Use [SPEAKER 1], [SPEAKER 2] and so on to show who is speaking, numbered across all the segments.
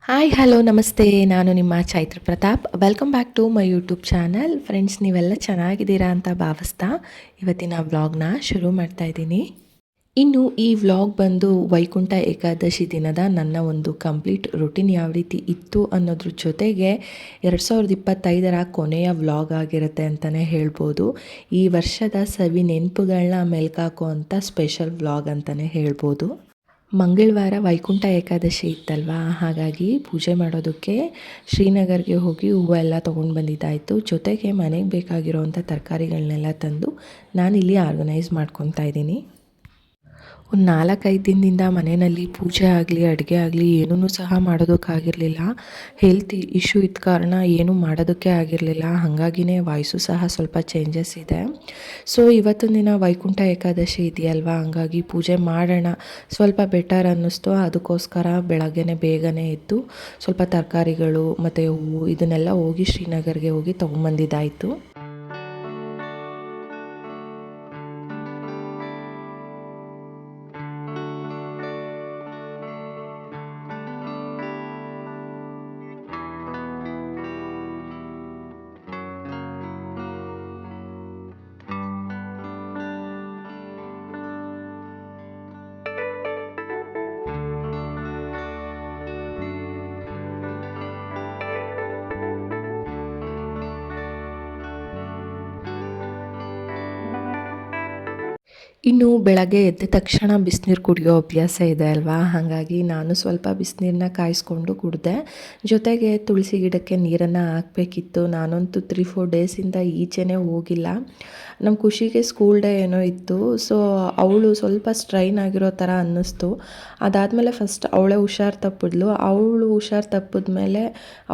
[SPEAKER 1] Hi hello ನಮಸ್ತೆ. ನಾನು ನಿಮ್ಮ Chaitra Pratap. Welcome back to my YouTube channel. Friends, ನೀವೆಲ್ಲ ಚೆನ್ನಾಗಿದ್ದೀರಾ ಅಂತ ಭಾವಿಸ್ತಾ ಇವತ್ತಿನ ವ್ಲಾಗ್ನ ಶುರು ಮಾಡ್ತಾ ಇದ್ದೀನಿ. ಇನ್ನು ಈ ವ್ಲಾಗ್ ಬಂದು ವೈಕುಂಠ ಏಕಾದಶಿ ದಿನದ ನನ್ನ ಒಂದು ಕಂಪ್ಲೀಟ್ ರುಟೀನ್ ಯಾವ ರೀತಿ ಇತ್ತು ಅನ್ನೋದ್ರ ಜೊತೆಗೆ 2025ರ ಕೊನೆಯ ವ್ಲಾಗ್ ಆಗಿರುತ್ತೆ ಅಂತಲೇ ಹೇಳ್ಬೋದು. ಈ ವರ್ಷದ ಸವಿ ನೆನಪುಗಳನ್ನ ಮೆಲ್ಕಾಕೋ ಅಂಥ ಸ್ಪೆಷಲ್ ವ್ಲಾಗ್ ಅಂತಲೇ ಹೇಳ್ಬೋದು. ಮಂಗಳವಾರ ವೈಕುಂಠ ಏಕಾದಶಿ ಇತ್ತಲ್ವಾ, ಹಾಗಾಗಿ ಪೂಜೆ ಮಾಡೋದಕ್ಕೆ ಶ್ರೀನಗರ್ಗೆ ಹೋಗಿ ಹೂವೆಲ್ಲ ತೊಗೊಂಡು ಬಂದಿದ್ದಾಯಿತು. ಜೊತೆಗೆ ಮನೆಗೆ ಬೇಕಾಗಿರೋವಂಥ ತರಕಾರಿಗಳನ್ನೆಲ್ಲ ತಂದು ನಾನಿಲ್ಲಿ ಆರ್ಗನೈಸ್ ಮಾಡ್ಕೊತಾ ಇದ್ದೀನಿ. ಒಂದು 4-5 ದಿನದಿಂದ ಮನೆಯಲ್ಲಿ ಪೂಜೆ ಆಗಲಿ ಅಡುಗೆ ಆಗಲಿ ಏನೂ ಸಹ ಮಾಡೋದಕ್ಕಾಗಿರಲಿಲ್ಲ. ಹೆಲ್ತ್ ಇಶ್ಯೂ ಇದ್ದ ಕಾರಣ ಏನೂ ಮಾಡೋದಕ್ಕೆ ಆಗಿರಲಿಲ್ಲ. ಹಾಗಾಗಿನೇ ವಾಯ್ಸು ಸಹ ಸ್ವಲ್ಪ ಚೇಂಜಸ್ ಇದೆ. ಸೊ ಇವತ್ತಿನ ದಿನ ವೈಕುಂಠ ಏಕಾದಶಿ ಇದೆಯಲ್ವಾ, ಹಂಗಾಗಿ ಪೂಜೆ ಮಾಡೋಣ ಸ್ವಲ್ಪ ಬೆಟರ್ ಅನ್ನಿಸ್ತು. ಅದಕ್ಕೋಸ್ಕರ ಬೆಳಗ್ಗೆನೇ ಬೇಗನೆ ಎದ್ದು ಸ್ವಲ್ಪ ತರಕಾರಿಗಳು ಮತ್ತು ಹೂವು ಇದನ್ನೆಲ್ಲ ಹೋಗಿ ಶ್ರೀನಗರ್ಗೆ ಹೋಗಿ ತೊಗೊಂಬಂದಿದ್ದಾಯಿತು. ಇನ್ನು ಬೆಳಗ್ಗೆ ಎದ್ದ ತಕ್ಷಣ ಬಿಸಿನೀರು ಕುಡಿಯೋ ಅಭ್ಯಾಸ ಇದೆ ಅಲ್ವಾ, ಹಾಗಾಗಿ ನಾನು ಸ್ವಲ್ಪ ಬಿಸಿನೀರನ್ನ ಕಾಯಿಸ್ಕೊಂಡು ಕುಡಿದೆ. ಜೊತೆಗೆ ತುಳಸಿ ಗಿಡಕ್ಕೆ ನೀರನ್ನು ಹಾಕಬೇಕಿತ್ತು. ನಾನಂತೂ 3-4 ಡೇಸಿಂದ ಈಚೆನೇ ಹೋಗಿಲ್ಲ. ನಮ್ಮ ಖುಷಿಗೆ ಸ್ಕೂಲ್ ಡೇ ಏನೋ ಇತ್ತು. ಸೊ ಅವಳು ಸ್ವಲ್ಪ ಸ್ಟ್ರೈನ್ ಆಗಿರೋ ಥರ ಅನ್ನಿಸ್ತು. ಅದಾದಮೇಲೆ ಫಸ್ಟ್ ಅವಳೇ ಹುಷಾರು ತಪ್ಪಿದ್ಲು. ಅವಳು ಹುಷಾರು ತಪ್ಪಿದ್ಮೇಲೆ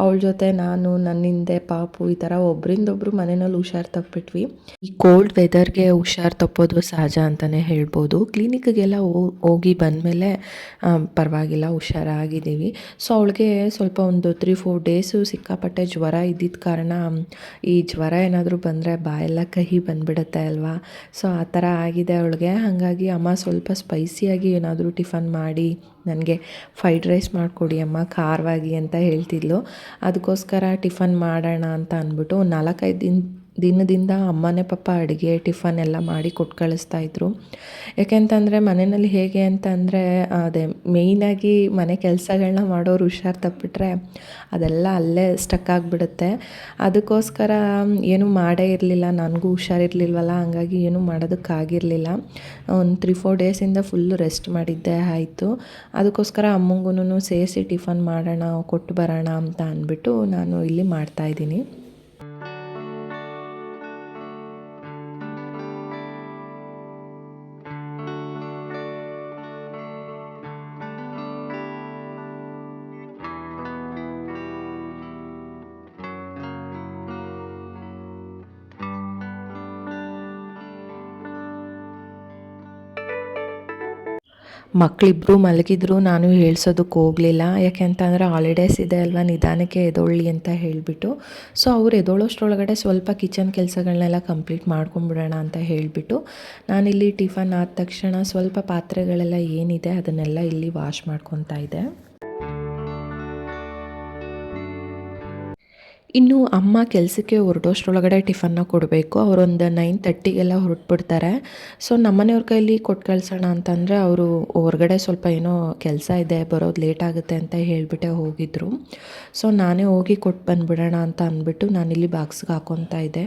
[SPEAKER 1] ಅವಳ ಜೊತೆ ನಾನು, ನನ್ನ ಹಿಂದೆ ಪಾಪು, ಈ ಥರ ಒಬ್ಬರಿಂದೊಬ್ಬರು ಮನೆಯಲ್ಲಿ ಹುಷಾರು ತಪ್ಪಿಟ್ವಿ. ಈ ಕೋಲ್ಡ್ ವೆದರ್ಗೆ ಹುಷಾರು ತಪ್ಪೋದು ಸಹಜ ಅಂತಲೇ ಹೇಳ್ಬೋದು. ಕ್ಲಿನಿಕ್ಗೆಲ್ಲ ಹೋಗಿ ಬಂದಮೇಲೆ ಪರವಾಗಿಲ್ಲ, ಹುಷಾರಾಗಿದ್ದೀವಿ. ಸೊ ಅವಳಿಗೆ ಸ್ವಲ್ಪ ಒಂದು 3-4 ಡೇಸು ಸಿಕ್ಕಾಪಟ್ಟೆ ಜ್ವರ ಇದ್ದಿದ್ದ ಕಾರಣ ಈ ಜ್ವರ ಏನಾದರೂ ಬಂದರೆ ಬಾಯೆಲ್ಲ ಕಹಿ ಬಂದುಬಿಡುತ್ತೆ ಅಲ್ವಾ. ಸೊ ಆ ಥರ ಆಗಿದೆ ಅವಳಿಗೆ. ಹಾಗಾಗಿ ಅಮ್ಮ ಸ್ವಲ್ಪ ಸ್ಪೈಸಿಯಾಗಿ ಏನಾದರೂ ಟಿಫನ್ ಮಾಡಿ ನನಗೆ ಫ್ರೈಡ್ ರೈಸ್ ಮಾಡಿಕೊಡಿ ಅಮ್ಮ ಖಾರವಾಗಿ ಅಂತ ಹೇಳ್ತಿದ್ಲು. ಅದಕ್ಕೋಸ್ಕರ ಟಿಫನ್ ಮಾಡೋಣ ಅಂತ ಅಂದ್ಬಿಟ್ಟು 4-5 ದಿನದಿಂದ ಅಮ್ಮನೇ ಪಾಪ ಅಡುಗೆ ಟಿಫನ್ ಎಲ್ಲ ಮಾಡಿ ಕೊಟ್ಟು ಕಳಿಸ್ತಾಯಿದ್ರು. ಯಾಕೆಂತಂದರೆ ಮನೆಯಲ್ಲಿ ಹೇಗೆ ಅಂತಂದರೆ ಅದೇ ಮೇಯ್ನಾಗಿ ಮನೆ ಕೆಲಸಗಳನ್ನ ಮಾಡೋರು ಹುಷಾರು ತಪ್ಪಿಟ್ರೆ ಅದೆಲ್ಲ ಅಲ್ಲೇ ಸ್ಟಕ್ ಆಗಿಬಿಡುತ್ತೆ. ಅದಕ್ಕೋಸ್ಕರ ಏನೂ ಮಾಡೇ ಇರಲಿಲ್ಲ. ನನಗೂ ಹುಷಾರಿರಲಿಲ್ವಲ್ಲ, ಹಂಗಾಗಿ ಏನೂ ಮಾಡೋದಕ್ಕಾಗಿರಲಿಲ್ಲ. ಒಂದು 3-4 ಡೇಸಿಂದ ಫುಲ್ಲು ರೆಸ್ಟ್ ಮಾಡಿದ್ದೆ ಆಯಿತು. ಅದಕ್ಕೋಸ್ಕರ ಅಮ್ಮಂಗೂ ಸೇರಿಸಿ ಟಿಫನ್ ಮಾಡೋಣ, ಕೊಟ್ಟು ಬರೋಣ ಅಂತ ಅಂದ್ಬಿಟ್ಟು ನಾನು ಇಲ್ಲಿ ಮಾಡ್ತಾಯಿದ್ದೀನಿ. ಮಕ್ಕಳಿಬ್ರು ಮಲಗಿದ್ರು, ನಾನು ಹೇಳ್ಸೋದಕ್ಕೆ ಹೋಗಲಿಲ್ಲ. ಯಾಕೆಂತಂದರೆ ಹಾಲಿಡೇಸ್ ಇದೆ ಅಲ್ವಾ, ನಿಧಾನಕ್ಕೆ ಎದ್ದೊಳ್ಳಿ ಅಂತ ಹೇಳಿಬಿಟ್ಟು. ಸೊ ಅವ್ರು ಎದ್ದೊಳ್ಳೋಷ್ಟ್ರೊಳಗಡೆ ಸ್ವಲ್ಪ ಕಿಚನ್ ಕೆಲಸಗಳನ್ನೆಲ್ಲ ಕಂಪ್ಲೀಟ್ ಮಾಡ್ಕೊಂಬಿಡೋಣ ಅಂತ ಹೇಳಿಬಿಟ್ಟು ನಾನಿಲ್ಲಿ ಟಿಫನ್ ಆದ ತಕ್ಷಣ ಸ್ವಲ್ಪ ಪಾತ್ರೆಗಳೆಲ್ಲ ಏನಿದೆ ಅದನ್ನೆಲ್ಲ ಇಲ್ಲಿ ವಾಶ್ ಮಾಡ್ಕೊತಾ ಇದ್ದೆ. ಇನ್ನು ಅಮ್ಮ ಕೆಲಸಕ್ಕೆ ಹೊರಡೋಷ್ಟ್ರೊಳಗಡೆ ಟಿಫನ್ನ ಕೊಡಬೇಕು. ಅವರೊಂದು 9:30ಗೆಲ್ಲ ಹೊರಟ್ಬಿಡ್ತಾರೆ. ಸೊ ನಮ್ಮನೆಯವ್ರ ಕೈಲಿ ಕೊಟ್ಟು ಕಳ್ಸೋಣ ಅಂತಂದರೆ ಅವರು ಹೊರಗಡೆ ಸ್ವಲ್ಪ ಏನೋ ಕೆಲಸ ಇದೆ, ಬರೋದು ಲೇಟ್ ಆಗುತ್ತೆ ಅಂತ ಹೇಳಿಬಿಟ್ಟೆ ಹೋಗಿದ್ದರು. ಸೊ ನಾನೇ ಹೋಗಿ ಕೊಟ್ಟು ಬಂದುಬಿಡೋಣ ಅಂತ ಅಂದ್ಬಿಟ್ಟು ನಾನಿಲ್ಲಿ ಬಾಕ್ಸ್ಗೆ ಹಾಕ್ಕೊತಾ ಇದ್ದೆ.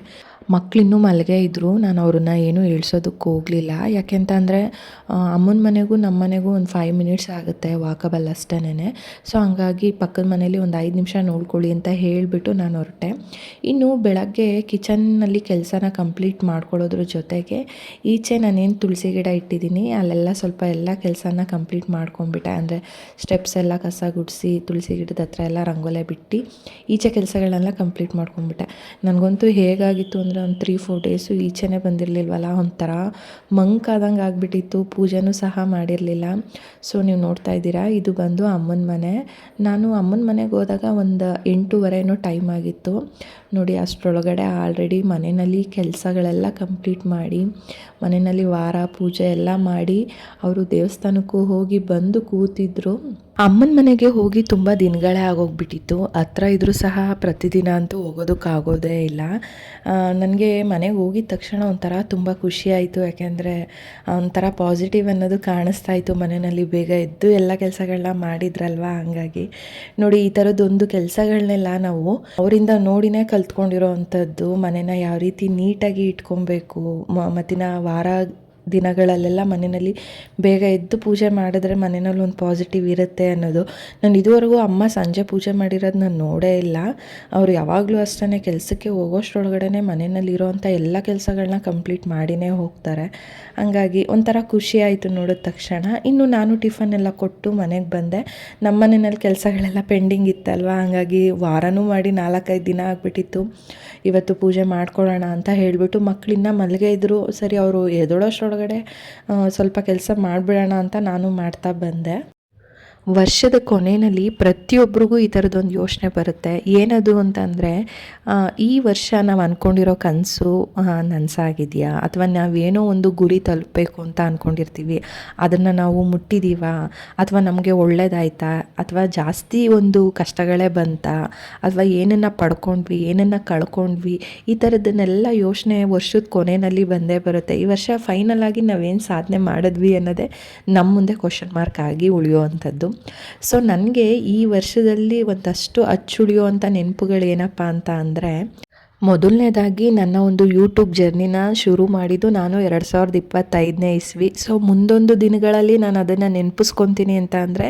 [SPEAKER 1] ಮಕ್ಕಳಿನ್ನೂ ಮಲಗೇ ಇದ್ದರು. ನಾನು ಅವ್ರನ್ನ ಏನೂ ಹೇಳ್ಸೋದಕ್ಕೆ ಹೋಗಲಿಲ್ಲ. ಯಾಕೆಂತಂದರೆ ಅಮ್ಮನ ಮನೆಗೂ ನಮ್ಮ ಮನೆಗೂ ಒಂದು 5 ಮಿನಿಟ್ಸ್ ಆಗುತ್ತೆ ವಾಕಬಲ್ ಅಷ್ಟೇನೆ. ಸೊ ಹಂಗಾಗಿ ಪಕ್ಕದ ಮನೇಲಿ ಒಂದು 5 ನಿಮಿಷ ನೋಡ್ಕೊಳ್ಳಿ ಅಂತ ಹೇಳಿಬಿಟ್ಟು ನಾನು ಹೊರಟೆ. ಇನ್ನು ಬೆಳಗ್ಗೆ ಕಿಚನ್ನಲ್ಲಿ ಕೆಲಸನ ಕಂಪ್ಲೀಟ್ ಮಾಡ್ಕೊಳ್ಳೋದ್ರ ಜೊತೆಗೆ ಈಚೆ ನಾನೇನು ತುಳಸಿ ಗಿಡ ಇಟ್ಟಿದ್ದೀನಿ ಅಲ್ಲೆಲ್ಲ ಸ್ವಲ್ಪ ಎಲ್ಲ ಕೆಲಸನ ಕಂಪ್ಲೀಟ್ ಮಾಡ್ಕೊಂಡ್ಬಿಟ್ಟೆ. ಅಂದರೆ ಸ್ಟೆಪ್ಸ್ ಎಲ್ಲ ಕಸ ಗುಡಿಸಿ ತುಳಸಿ ಗಿಡದ ಹತ್ರ ಎಲ್ಲ ರಂಗೋಲೆ ಬಿಟ್ಟು ಈಚೆ ಕೆಲಸಗಳನ್ನೆಲ್ಲ ಕಂಪ್ಲೀಟ್ ಮಾಡ್ಕೊಂಡ್ಬಿಟ್ಟೆ. ನನಗಂತೂ ಹೇಗಾಗಿತ್ತು ಅಂದರೆ ಒಂದು 3-4 ಡೇಸು ಈಚೆನೇ ಬಂದಿರಲಿಲ್ವಲ್ಲ, ಒಂಥರ ಮಂಕಾದಂಗೆ ಆಗಿಬಿಟ್ಟಿತ್ತು. ಪೂಜೆನೂ ಸಹ ಮಾಡಿರಲಿಲ್ಲ. ಸೊ ನೀವು ನೋಡ್ತಾ ಇದ್ದೀರಾ, ಇದು ಬಂದು ಅಮ್ಮನ ಮನೆ. ನಾನು ಅಮ್ಮನ ಮನೆಗೆ ಹೋದಾಗ ಒಂದು 8:15 ಟೈಮ್ ಆಗಿತ್ತು. ನೋಡಿ ಅಷ್ಟರೊಳಗಡೆ ಆಲ್ರೆಡಿ ಮನೆಯಲ್ಲಿ ಕೆಲಸಗಳೆಲ್ಲ ಕಂಪ್ಲೀಟ್ ಮಾಡಿ ಮನೆಯಲ್ಲಿ ವಾರ ಪೂಜೆ ಎಲ್ಲ ಮಾಡಿ ಅವರು ದೇವಸ್ಥಾನಕ್ಕೂ ಹೋಗಿ ಬಂದು ಕೂತಿದ್ರು. ಅಮ್ಮನ ಮನೆಗೆ ಹೋಗಿ ತುಂಬ ದಿನಗಳೇ ಆಗೋಗ್ಬಿಟ್ಟಿತ್ತು. ಹತ್ರ ಇದ್ರೂ ಸಹ ಪ್ರತಿದಿನ ಅಂತೂ ಹೋಗೋದಕ್ಕಾಗೋದೇ ಇಲ್ಲ. ನನಗೆ ಮನೆಗೆ ಹೋಗಿದ ತಕ್ಷಣ ಒಂಥರ ತುಂಬ ಖುಷಿಯಾಯಿತು. ಯಾಕೆಂದರೆ ಒಂಥರ ಪಾಸಿಟಿವ್ ಅನ್ನೋದು ಕಾಣಿಸ್ತಾ ಇತ್ತು ಮನೆಯಲ್ಲಿ. ಬೇಗ ಎದ್ದು ಎಲ್ಲ ಕೆಲಸಗಳನ್ನ ಮಾಡಿದ್ರಲ್ವ, ಹಂಗಾಗಿ ನೋಡಿ ಈ ಥರದ್ದೊಂದು ಕೆಲಸಗಳನ್ನೆಲ್ಲ ನಾವು ಅವರಿಂದ ನೋಡಿನೇ ಕಲ್ತ್ಕೊಂಡಿರೋ ಅಂಥದ್ದು. ಮನೆನ ಯಾವ ರೀತಿ ನೀಟಾಗಿ ಇಟ್ಕೊಬೇಕು, ಮತ್ತಿನ ವಾರ ದಿನಗಳಲ್ಲೆಲ್ಲ ಮನೆಯಲ್ಲಿ ಬೇಗ ಎದ್ದು ಪೂಜೆ ಮಾಡಿದ್ರೆ ಮನೆಯಲ್ಲಿ ಒಂದು ಪಾಸಿಟಿವ್ ಇರುತ್ತೆ ಅನ್ನೋದು. ನಾನು ಇದುವರೆಗೂ ಅಮ್ಮ ಸಂಜೆ ಪೂಜೆ ಮಾಡಿರೋದು ನಾನು ನೋಡೇ ಇಲ್ಲ. ಅವರು ಯಾವಾಗಲೂ ಅಷ್ಟೇ ಕೆಲಸಕ್ಕೆ ಹೋಗೋಷ್ಟರೊಳಗಡೆ ಮನೆಯಲ್ಲಿ ಇರೋವಂಥ ಎಲ್ಲ ಕೆಲಸಗಳನ್ನ ಕಂಪ್ಲೀಟ್ ಮಾಡಿನೇ ಹೋಗ್ತಾರೆ. ಹಂಗಾಗಿ ಒಂಥರ ಖುಷಿ ಆಯಿತು ನೋಡಿದ ತಕ್ಷಣ. ಇನ್ನು ನಾನು ಟಿಫನ್ ಎಲ್ಲ ಕೊಟ್ಟು ಮನೆಗೆ ಬಂದೆ. ನಮ್ಮ ಮನೆಯಲ್ಲಿ ಕೆಲಸಗಳೆಲ್ಲ ಪೆಂಡಿಂಗ್ ಇತ್ತಲ್ವ, ಹಂಗಾಗಿ ವಾರನೂ ಮಾಡಿ 4-5 ದಿನ ಆಗಿಬಿಟ್ಟಿತ್ತು. ಇವತ್ತು ಪೂಜೆ ಮಾಡ್ಕೊಳ್ಳೋಣ ಅಂತ ಹೇಳಿಬಿಟ್ಟು ಮಕ್ಕಳಿನ್ನ ಮಲಗೆ ಇದ್ದರು. ಸರಿ ಅವರು ಎದ್ದೇಳೋಷ್ಟರೊಳಗಡೆ ಸ್ವಲ್ಪ ಕೆಲಸ ಮಾಡಿಬಿಡೋಣ ಅಂತ ನಾನು ಮಾಡ್ತಾ ಬಂದೆ. ವರ್ಷದ ಕೊನೆಯಲ್ಲಿ ಪ್ರತಿಯೊಬ್ಬರಿಗೂ ಈ ಥರದ್ದೊಂದು ಯೋಚನೆ ಬರುತ್ತೆ. ಏನದು ಅಂತಂದರೆ, ಈ ವರ್ಷ ನಾವು ಅಂದ್ಕೊಂಡಿರೋ ಕನಸು ನನಸಾಗಿದೆಯಾ, ಅಥವಾ ನಾವೇನೋ ಒಂದು ಗುರಿ ತಲುಪಬೇಕು ಅಂತ ಅಂದ್ಕೊಂಡಿರ್ತೀವಿ, ಅದನ್ನು ನಾವು ಮುಟ್ಟಿದ್ದೀವಾ, ಅಥವಾ ನಮಗೆ ಒಳ್ಳೇದಾಯ್ತಾ, ಅಥವಾ ಜಾಸ್ತಿ ಒಂದು ಕಷ್ಟಗಳೇ ಬಂತಾ, ಅಥವಾ ಏನನ್ನು ಪಡ್ಕೊಂಡ್ವಿ, ಏನನ್ನು ಕಳ್ಕೊಂಡ್ವಿ, ಈ ಥರದ್ದನ್ನೆಲ್ಲ ಯೋಚನೆ ವರ್ಷದ ಕೊನೆಯಲ್ಲಿ ಬಂದೇ ಬರುತ್ತೆ. ಈ ವರ್ಷ ಫೈನಲ್ ಆಗಿ ನಾವೇನು ಸಾಧನೆ ಮಾಡಿದ್ವಿ ಅನ್ನೋದೇ ನಮ್ಮ ಮುಂದೆ ಕ್ವಶನ್ ಮಾರ್ಕ್ ಆಗಿ ಉಳಿಯುವಂಥದ್ದು. ಸೊ ನನಗೆ ಈ ವರ್ಷದಲ್ಲಿ ಒಂದಷ್ಟು ಅಚ್ಚುಳಿಯುವಂಥ ನೆನಪುಗಳು ಏನಪ್ಪ ಅಂತ ಅಂದರೆ, ಮೊದಲನೇದಾಗಿ ನನ್ನ ಒಂದು ಯೂಟ್ಯೂಬ್ ಜರ್ನಿನ ಶುರು ಮಾಡಿದ್ದು ನಾನು 2025ನೇ ಇಸ್ವಿ. ಸೊ ಮುಂದೊಂದು ದಿನಗಳಲ್ಲಿ ನಾನು ಅದನ್ನು ನೆನಪಿಸ್ಕೊತೀನಿ ಅಂತ ಅಂದರೆ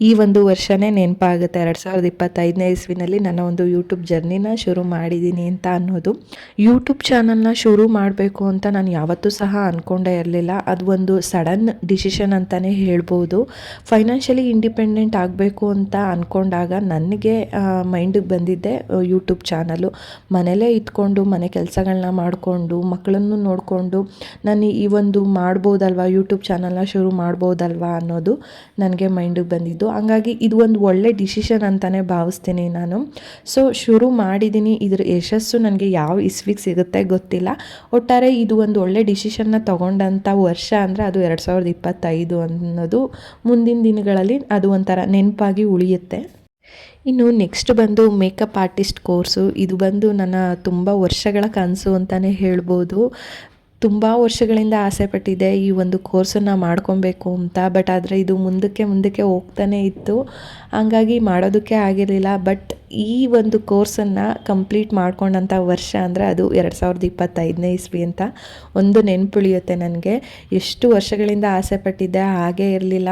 [SPEAKER 1] ಈ ಒಂದು ವರ್ಷವೇ ನೆನಪಾಗುತ್ತೆ. 2025ನೇ ಇಸ್ವಿನಲ್ಲಿ ನನ್ನ ಒಂದು ಯೂಟ್ಯೂಬ್ ಜರ್ನಿನ ಶುರು ಮಾಡಿದ್ದೀನಿ ಅಂತ ಅನ್ನೋದು. ಯೂಟ್ಯೂಬ್ ಚಾನಲ್ನ ಶುರು ಮಾಡಬೇಕು ಅಂತ ನಾನು ಯಾವತ್ತೂ ಸಹ ಅಂದ್ಕೊಂಡೇ ಇರಲಿಲ್ಲ. ಅದು ಒಂದು ಸಡನ್ ಡಿಸಿಷನ್ ಅಂತಲೇ ಹೇಳ್ಬೋದು. ಫೈನಾನ್ಷಿಯಲಿ ಇಂಡಿಪೆಂಡೆಂಟ್ ಆಗಬೇಕು ಅಂತ ಅಂದ್ಕೊಂಡಾಗ ನನಗೆ ಮೈಂಡಿಗೆ ಬಂದಿದ್ದೆ ಯೂಟ್ಯೂಬ್ ಚಾನಲು. ಮನೇಲೇ ಇದ್ಕೊಂಡು ಮನೆ ಕೆಲಸಗಳನ್ನ ಮಾಡಿಕೊಂಡು ಮಕ್ಕಳನ್ನು ನೋಡಿಕೊಂಡು ನಾನು ಈ ಒಂದು ಮಾಡ್ಬೋದಲ್ವ, ಯೂಟ್ಯೂಬ್ ಚಾನಲ್ನ ಶುರು ಮಾಡ್ಬೋದಲ್ವ ಅನ್ನೋದು ನನಗೆ ಮೈಂಡಿಗೆ ಬಂದಿದ್ದು. ಹಂಗಾಗಿ ಇದು ಒಂದು ಒಳ್ಳೆ ಡಿಸಿಷನ್ ಅಂತಲೇ ಭಾವಿಸ್ತೀನಿ ನಾನು. ಸೊ ಶುರು ಮಾಡಿದ್ದೀನಿ. ಇದರ ಯಶಸ್ಸು ನನಗೆ ಯಾವ ಇಸ್ವಿಗೆ ಸಿಗುತ್ತೆ ಗೊತ್ತಿಲ್ಲ. ಒಟ್ಟಾರೆ ಇದು ಒಂದು ಒಳ್ಳೆ ಡಿಸಿಷನ್ನ ತೊಗೊಂಡಂಥ ವರ್ಷ ಅಂದರೆ ಅದು 2025 ಅನ್ನೋದು ಮುಂದಿನ ದಿನಗಳಲ್ಲಿ ಅದು ಒಂಥರ ನೆನಪಾಗಿ ಉಳಿಯುತ್ತೆ. ಇನ್ನು ನೆಕ್ಸ್ಟ್ ಬಂದು ಮೇಕಪ್ ಆರ್ಟಿಸ್ಟ್ ಕೋರ್ಸು. ಇದು ಬಂದು ನನ್ನ ತುಂಬ ವರ್ಷಗಳ ಕನಸು ಅಂತಲೇ ಹೇಳ್ಬೋದು. ತುಂಬ ವರ್ಷಗಳಿಂದ ಆಸೆ ಪಟ್ಟಿದ್ದೆ ಈ ಒಂದು ಕೋರ್ಸನ್ನು ಮಾಡ್ಕೊಬೇಕು ಅಂತ. ಬಟ್ ಆದರೆ ಇದು ಮುಂದಕ್ಕೆ ಹೋಗ್ತಾನೆ ಇತ್ತು, ಹಂಗಾಗಿ ಮಾಡೋದಕ್ಕೆ ಆಗಿರಲಿಲ್ಲ. ಬಟ್ ಈ ಒಂದು ಕೋರ್ಸನ್ನು ಕಂಪ್ಲೀಟ್ ಮಾಡ್ಕೊಂಡಂಥ ವರ್ಷ ಅಂದರೆ ಅದು 2025ನೇ ಇಸ್ವಿ ಅಂತ ಒಂದು ನೆನಪುಳಿಯುತ್ತೆ ನನಗೆ. ಎಷ್ಟು ವರ್ಷಗಳಿಂದ ಆಸೆ ಪಟ್ಟಿದ್ದೆ, ಹಾಗೇ ಇರಲಿಲ್ಲ.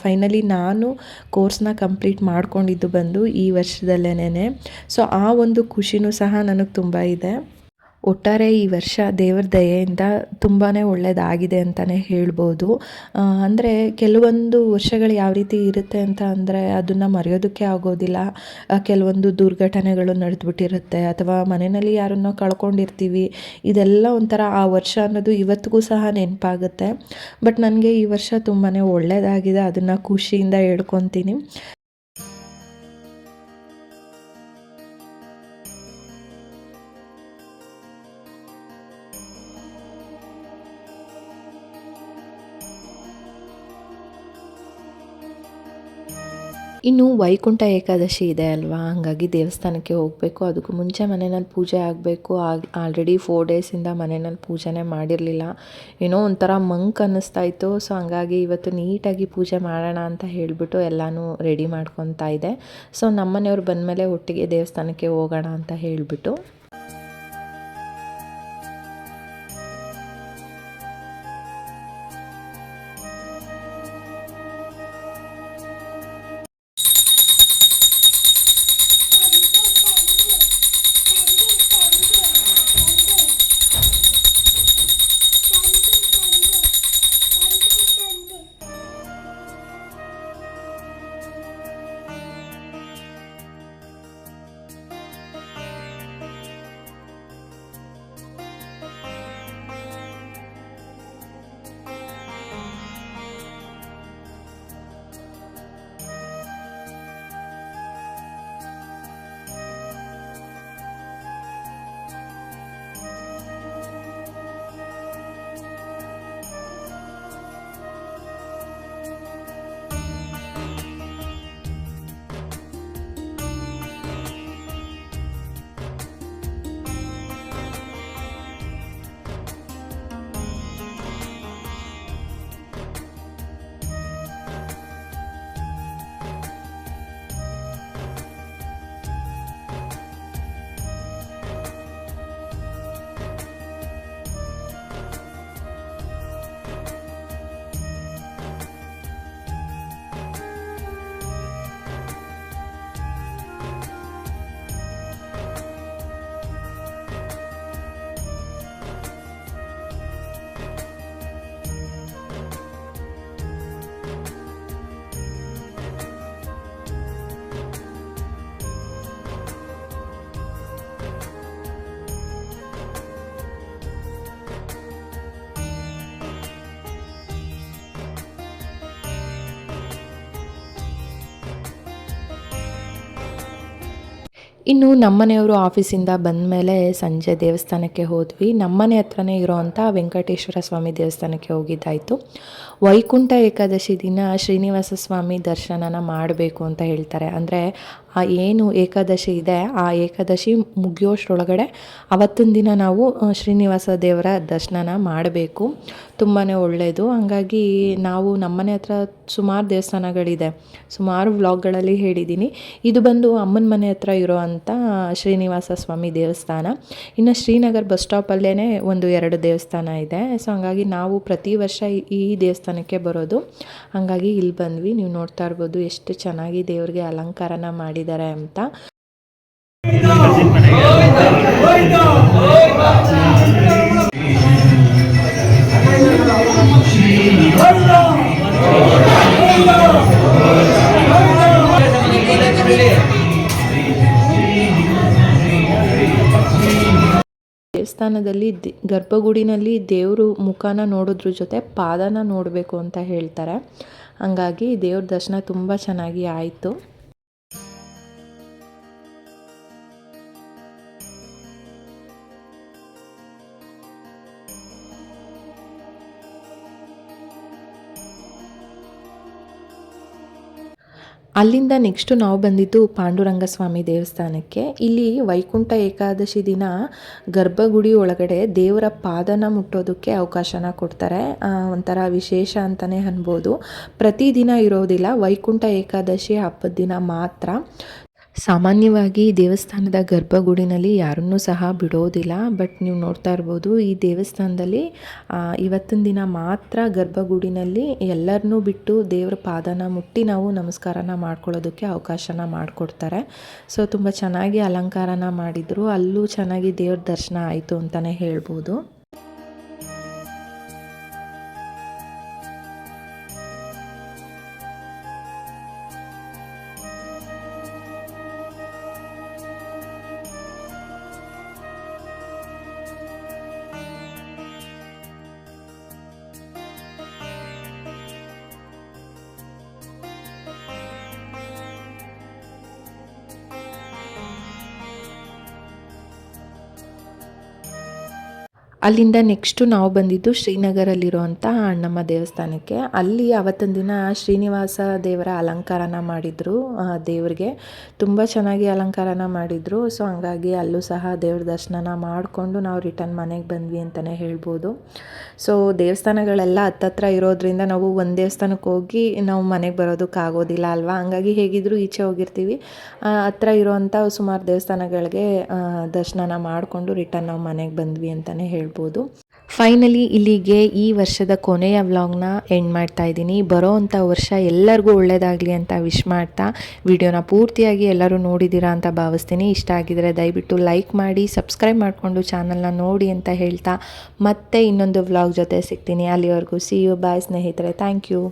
[SPEAKER 1] ಫೈನಲಿ ನಾನು ಕೋರ್ಸ್ನ ಕಂಪ್ಲೀಟ್ ಮಾಡ್ಕೊಂಡಿದ್ದು ಬಂದು ಈ ವರ್ಷದಲ್ಲೇನೆ. ಸೊ ಆ ಒಂದು ಖುಷಿನೂ ಸಹ ನನಗೆ ತುಂಬ ಇದೆ. ಒಟ್ಟಾರೆ ಈ ವರ್ಷ ದೇವರ ದಯೆಯಿಂದ ತುಂಬಾ ಒಳ್ಳೆಯದಾಗಿದೆ ಅಂತಲೇ ಹೇಳ್ಬೋದು. ಅಂದರೆ ಕೆಲವೊಂದು ವರ್ಷಗಳು ಯಾವ ರೀತಿ ಇರುತ್ತೆ ಅಂತ ಅಂದರೆ ಅದನ್ನು ಮರೆಯೋದಕ್ಕೆ ಆಗೋದಿಲ್ಲ. ಕೆಲವೊಂದು ದುರ್ಘಟನೆಗಳು ನಡೆದುಬಿಟ್ಟಿರುತ್ತೆ, ಅಥವಾ ಮನೆಯಲ್ಲಿ ಯಾರನ್ನೋ ಕಳ್ಕೊಂಡಿರ್ತೀವಿ. ಇದೆಲ್ಲ ಒಂಥರ ಆ ವರ್ಷ ಅನ್ನೋದು ಇವತ್ತಿಗೂ ಸಹ ನೆನಪಾಗುತ್ತೆ. ಬಟ್ ನನಗೆ ಈ ವರ್ಷ ತುಂಬಾ ಒಳ್ಳೆಯದಾಗಿದೆ, ಅದನ್ನು ಖುಷಿಯಿಂದ ಹೇಳ್ಕೊತೀನಿ. ಇನ್ನು ವೈಕುಂಠ ಏಕಾದಶಿ ಇದೆ ಅಲ್ವಾ, ಹಾಗಾಗಿ ದೇವಸ್ಥಾನಕ್ಕೆ ಹೋಗಬೇಕು. ಅದಕ್ಕೂ ಮುಂಚೆ ಮನೆಯಲ್ಲಿ ಪೂಜೆ ಆಗಬೇಕು. ಆಲ್ರೆಡಿ 4 ಡೇಸಿಂದ ಮನೆಯಲ್ಲಿ ಪೂಜೆನೇ ಮಾಡಿರಲಿಲ್ಲ. ಏನೋ ಒಂಥರ ಮಂಕ್ ಅನ್ನಿಸ್ತಾ ಇತ್ತು. ಸೊ ಹಂಗಾಗಿ ಇವತ್ತು ನೀಟಾಗಿ ಪೂಜೆ ಮಾಡೋಣ ಅಂತ ಹೇಳಿಬಿಟ್ಟು ಎಲ್ಲನೂ ರೆಡಿ ಮಾಡ್ಕೊತಾ ಇದ್ದೆ. ಸೊ ನಮ್ಮನೆಯವ್ರು ಬಂದಮೇಲೆ ಒಟ್ಟಿಗೆ ದೇವಸ್ಥಾನಕ್ಕೆ ಹೋಗೋಣ ಅಂತ ಹೇಳಿಬಿಟ್ಟು ಇನ್ನು ನಮ್ಮನೆಯವರು ಆಫೀಸಿಂದ ಬಂದ ಮೇಲೆ ಸಂಜೆ ದೇವಸ್ಥಾನಕ್ಕೆ ಹೋದ್ವಿ. ನಮ್ಮನೆ ಹತ್ರನೇ ಇರೋವಂಥ ವೆಂಕಟೇಶ್ವರ ಸ್ವಾಮಿ ದೇವಸ್ಥಾನಕ್ಕೆ ಹೋಗಿದ್ದಾಯಿತು. ವೈಕುಂಠ ಏಕಾದಶಿ ದಿನ ಶ್ರೀನಿವಾಸ ಸ್ವಾಮಿ ದರ್ಶನನ ಮಾಡಬೇಕು ಅಂತ ಹೇಳ್ತಾರೆ. ಅಂದರೆ ಆ ಏನು ಏಕಾದಶಿ ಇದೆ ಆ ಏಕಾದಶಿ ಮುಗಿಯೋಷ್ಟರೊಳಗಡೆ ಅವತ್ತಿನ ದಿನ ನಾವು ಶ್ರೀನಿವಾಸ ದೇವರ ದರ್ಶನನ ಮಾಡಬೇಕು. ತುಂಬಾ ಒಳ್ಳೆಯದು. ಹಾಗಾಗಿ ನಾವು ನಮ್ಮನೆ ಹತ್ರ ಸುಮಾರು ದೇವಸ್ಥಾನಗಳಿದೆ, ಸುಮಾರು ವ್ಲಾಗ್ಗಳಲ್ಲಿ ಹೇಳಿದ್ದೀನಿ. ಇದು ಬಂದು ಅಮ್ಮನ ಮನೆ ಹತ್ರ ಇರೋವಂಥ ಶ್ರೀನಿವಾಸ ಸ್ವಾಮಿ ದೇವಸ್ಥಾನ. ಇನ್ನು ಶ್ರೀನಗರ್ ಬಸ್ ಸ್ಟಾಪಲ್ಲೇ 1-2 ದೇವಸ್ಥಾನ ಇದೆ. ಸೊ ಹಾಗಾಗಿ ನಾವು ಪ್ರತಿ ವರ್ಷ ಈ ದೇವಸ್ಥಾನಕ್ಕೆ ಬರೋದು. ಹಾಗಾಗಿ ಇಲ್ಲಿ ಬಂದ್ವಿ. ನೀವು ನೋಡ್ತಾ ಇರ್ಬೋದು ಎಷ್ಟು ಚೆನ್ನಾಗಿ ದೇವ್ರಿಗೆ ಅಲಂಕಾರನ ಮಾಡಿದ್ದಾರೆ ಅಂತ. ದೇವಸ್ಥಾನದಲ್ಲಿ ಗರ್ಭಗುಡಿನಲ್ಲಿ ದೇವರು ಮುಖನ ನೋಡೋದ್ರ ಜೊತೆ ಪಾದನ ನೋಡಬೇಕು ಅಂತ ಹೇಳ್ತಾರೆ. ಹಾಗಾಗಿ ದೇವ್ರ ದರ್ಶನ ತುಂಬ ಚೆನ್ನಾಗಿ ಆಯಿತು. ಅಲ್ಲಿಂದ ನೆಕ್ಸ್ಟು ನಾವು ಬಂದಿದ್ದು ಪಾಂಡುರಂಗ ಸ್ವಾಮಿ ದೇವಸ್ಥಾನಕ್ಕೆ. ಇಲ್ಲಿ ವೈಕುಂಠ ಏಕಾದಶಿ ದಿನ ಗರ್ಭಗುಡಿ ಒಳಗಡೆ ದೇವರ ಪಾದನ ಮುಟ್ಟೋದಕ್ಕೆ ಅವಕಾಶನ ಕೊಡ್ತಾರೆ. ಒಂಥರ ವಿಶೇಷ ಅಂತಲೇ ಅನ್ಬೋದು. ಪ್ರತಿದಿನ ಇರೋದಿಲ್ಲ, ವೈಕುಂಠ ಏಕಾದಶಿ ಹಬ್ಬದ ದಿನ ಮಾತ್ರ. ಸಾಮಾನ್ಯವಾಗಿ ದೇವಸ್ಥಾನದ ಗರ್ಭಗುಡಿನಲ್ಲಿ ಯಾರನ್ನೂ ಸಹ ಬಿಡೋದಿಲ್ಲ. ಬಟ್ ನೀವು ನೋಡ್ತಾ ಇರ್ಬೋದು ಈ ದೇವಸ್ಥಾನದಲ್ಲಿ ಇವತ್ತಿನ ದಿನ ಮಾತ್ರ ಗರ್ಭಗುಡಿನಲ್ಲಿ ಎಲ್ಲರನ್ನೂ ಬಿಟ್ಟು ದೇವ್ರ ಪಾದನ ಮುಟ್ಟಿ ನಾವು ನಮಸ್ಕಾರನ ಮಾಡ್ಕೊಳ್ಳೋದಕ್ಕೆ ಅವಕಾಶನ ಮಾಡಿಕೊಡ್ತಾರೆ. ಸೊ ತುಂಬ ಚೆನ್ನಾಗಿ ಅಲಂಕಾರನ ಮಾಡಿದರು. ಅಲ್ಲೂ ಚೆನ್ನಾಗಿ ದೇವ್ರ ದರ್ಶನ ಆಯಿತು ಅಂತಲೇ ಹೇಳ್ಬೋದು. ಅಲ್ಲಿಂದ ನೆಕ್ಸ್ಟು ನಾವು ಬಂದಿದ್ದು ಶ್ರೀನಗರಲ್ಲಿರುವಂಥ ಅಣ್ಣಮ್ಮ ದೇವಸ್ಥಾನಕ್ಕೆ. ಅಲ್ಲಿ ಅವತ್ತಿನ ದಿನ ಶ್ರೀನಿವಾಸ ದೇವರ ಅಲಂಕಾರನ ಮಾಡಿದರು. ದೇವರಿಗೆ ತುಂಬ ಚೆನ್ನಾಗಿ ಅಲಂಕಾರನ ಮಾಡಿದರು. ಸೊ ಹಂಗಾಗಿ ಅಲ್ಲೂ ಸಹ ದೇವ್ರ ದರ್ಶನನ ಮಾಡಿಕೊಂಡು ನಾವು ರಿಟರ್ನ್ ಮನೆಗೆ ಬಂದ್ವಿ ಅಂತಲೇ ಹೇಳ್ಬೋದು. ಸೊ ದೇವಸ್ಥಾನಗಳೆಲ್ಲ ಹತ್ತತ್ರ ಇರೋದ್ರಿಂದ ನಾವು ಒಂದು ದೇವಸ್ಥಾನಕ್ಕೆ ಹೋಗಿ ನಾವು ಮನೆಗೆ ಬರೋದಕ್ಕಾಗೋದಿಲ್ಲ ಅಲ್ವಾ. ಹಂಗಾಗಿ ಹೇಗಿದ್ದರೂ ಈಚೆ ಹೋಗಿರ್ತೀವಿ, ಹತ್ರ ಇರೋವಂಥ ಸುಮಾರು ದೇವಸ್ಥಾನಗಳಿಗೆ ದರ್ಶನನ ಮಾಡಿಕೊಂಡು ರಿಟರ್ನ್ ನಾವು ಮನೆಗೆ ಬಂದ್ವಿ ಅಂತಲೇ ಹೇಳ್ಬೋದು. ಫೈನಲಿ ಇಲ್ಲಿಗೆ ಈ ವರ್ಷದ ಕೊನೆಯ ವ್ಲಾಗ್ನ ಎಂಡ್ ಮಾಡ್ತಾ ಇದ್ದೀನಿ. ಬರೋವಂಥ ವರ್ಷ ಎಲ್ಲರಿಗೂ ಒಳ್ಳೆಯದಾಗಲಿ ಅಂತ ವಿಶ್ ಮಾಡ್ತಾ ವಿಡಿಯೋನ ಪೂರ್ತಿಯಾಗಿ ಎಲ್ಲರೂ ನೋಡಿದ್ದೀರಾ ಅಂತ ಭಾವಿಸ್ತೀನಿ. ಇಷ್ಟ ಆಗಿದರೆ ದಯವಿಟ್ಟು ಲೈಕ್ ಮಾಡಿ, ಸಬ್ಸ್ಕ್ರೈಬ್ ಮಾಡಿಕೊಂಡು ಚಾನಲ್ನ ನೋಡಿ ಅಂತ ಹೇಳ್ತಾ ಮತ್ತೆ ಇನ್ನೊಂದು ವ್ಲಾಗ್ ಜೊತೆ ಸಿಗ್ತೀನಿ. ಅಲ್ಲಿವರೆಗೂ ಸಿ ಯು, ಬಾಯ್ ಸ್ನೇಹಿತರೆ. Thank you.